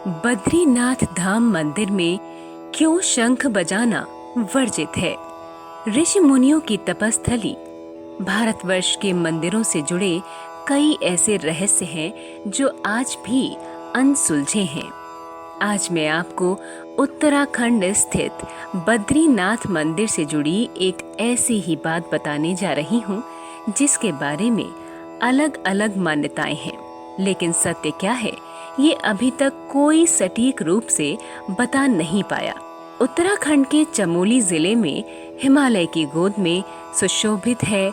बद्रीनाथ धाम मंदिर में क्यों शंख बजाना वर्जित है? ऋषि मुनियों की तपस्थली। भारतवर्ष के मंदिरों से जुड़े कई ऐसे रहस्य हैं जो आज भी अनसुलझे हैं। आज मैं आपको उत्तराखंड स्थित बद्रीनाथ मंदिर से जुड़ी एक ऐसी ही बात बताने जा रही हूँ जिसके बारे में अलग अलग मान्यताएं हैं, लेकिन सत्य क्या है ये अभी तक कोई सटीक रूप से बता नहीं पाया। उत्तराखंड के चमोली जिले में हिमालय की गोद में सुशोभित है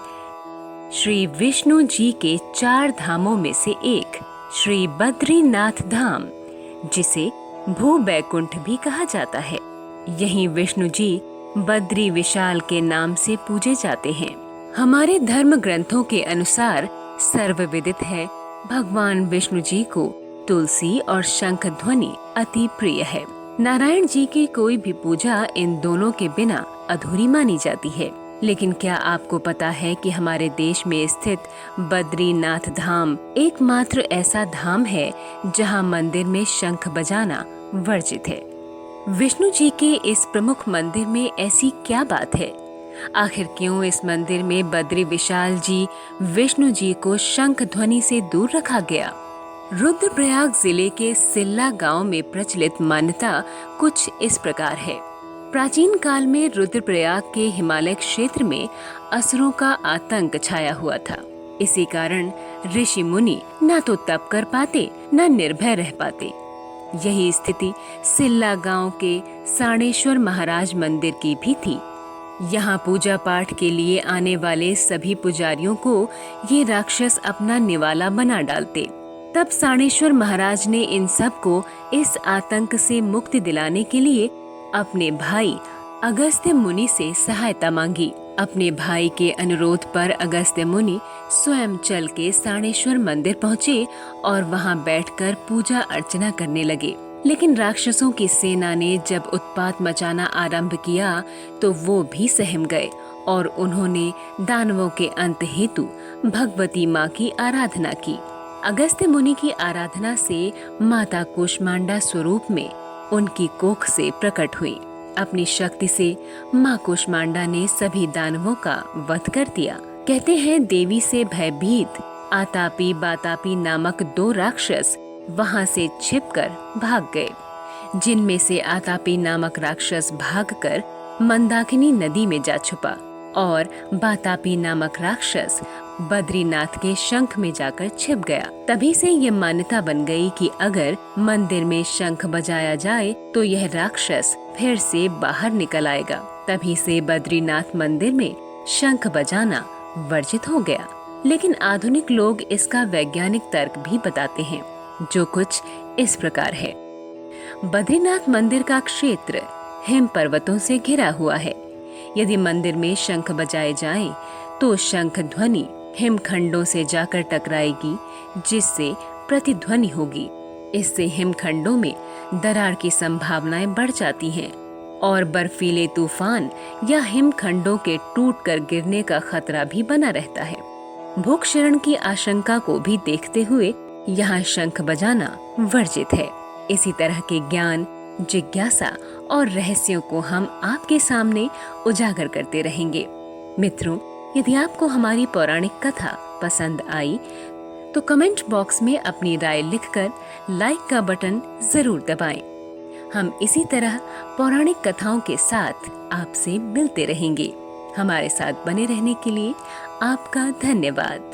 श्री विष्णु जी के 4 धामों में से एक श्री बद्रीनाथ धाम, जिसे भू बैकुंठ भी कहा जाता है। यहीं विष्णु जी बद्री विशाल के नाम से पूजे जाते हैं। हमारे धर्म ग्रंथों के अनुसार सर्वविदित है भगवान विष्णु जी को तुलसी और शंख ध्वनि अति प्रिय है। नारायण जी की कोई भी पूजा इन दोनों के बिना अधूरी मानी जाती है। लेकिन क्या आपको पता है कि हमारे देश में स्थित बद्रीनाथ धाम एकमात्र ऐसा धाम है जहां मंदिर में शंख बजाना वर्जित है। विष्णु जी के इस प्रमुख मंदिर में ऐसी क्या बात है? आखिर क्यों इस मंदिर में बद्री विशाल जी विष्णु जी को शंख ध्वनि से दूर रखा गया? रुद्रप्रयाग जिले के सिल्ला गांव में प्रचलित मान्यता कुछ इस प्रकार है। प्राचीन काल में रुद्रप्रयाग के हिमालय क्षेत्र में असुरों का आतंक छाया हुआ था। इसी कारण ऋषि मुनि न तो तप कर पाते न निर्भय रह पाते। यही स्थिति सिल्ला गांव के साणेश्वर महाराज मंदिर की भी थी। यहाँ पूजा पाठ के लिए आने वाले सभी पुजारियों को ये राक्षस अपना निवाला बना डालते। तब साणेश्वर महाराज ने इन सब को इस आतंक से मुक्ति दिलाने के लिए अपने भाई अगस्त्य मुनि से सहायता मांगी। अपने भाई के अनुरोध पर अगस्त्य मुनि स्वयं चल के साणेश्वर मंदिर पहुँचे और वहाँ बैठकर पूजा अर्चना करने लगे। लेकिन राक्षसों की सेना ने जब उत्पात मचाना आरंभ किया तो वो भी सहम गए और उन्होंने दानवों के अंत हेतु भगवती माँ की आराधना की। अगस्त्य मुनि की आराधना से माता कूष्मांडा स्वरूप में उनकी कोख से प्रकट हुई। अपनी शक्ति से माँ कूष्मांडा ने सभी दानवों का वध कर दिया। कहते हैं देवी से भयभीत आतापी बातापी नामक 2 राक्षस वहां से छिपकर भाग गए, जिनमें से आतापी नामक राक्षस भागकर मंदाकिनी नदी में जा छुपा और बातापी नामक राक्षस बद्रीनाथ के शंख में जाकर छिप गया। तभी से ये मान्यता बन गई कि अगर मंदिर में शंख बजाया जाए तो यह राक्षस फिर से बाहर निकल आएगा। तभी से बद्रीनाथ मंदिर में शंख बजाना वर्जित हो गया। लेकिन आधुनिक लोग इसका वैज्ञानिक तर्क भी बताते हैं, जो कुछ इस प्रकार है। बद्रीनाथ मंदिर का क्षेत्र हिम पर्वतों से घिरा हुआ है। यदि मंदिर में शंख बजाए जाएं, तो शंख ध्वनि हिमखंडों से जाकर टकराएगी, जिससे प्रतिध्वनि होगी। इससे हिमखंडों में दरार की संभावनाएं बढ़ जाती हैं और बर्फीले तूफान या हिमखंडों के टूटकर गिरने का खतरा भी बना रहता है। भूक्षरण की आशंका को भी देखते हुए यहाँ शंख बजाना वर्जित है। इसी तरह के ज्ञान, जिज्ञासा और रहस्यों को हम आपके सामने उजागर करते रहेंगे। मित्रों, यदि आपको हमारी पौराणिक कथा पसंद आई तो कमेंट बॉक्स में अपनी राय लिखकर लाइक का बटन जरूर दबाएं। हम इसी तरह पौराणिक कथाओं के साथ आपसे मिलते रहेंगे। हमारे साथ बने रहने के लिए आपका धन्यवाद।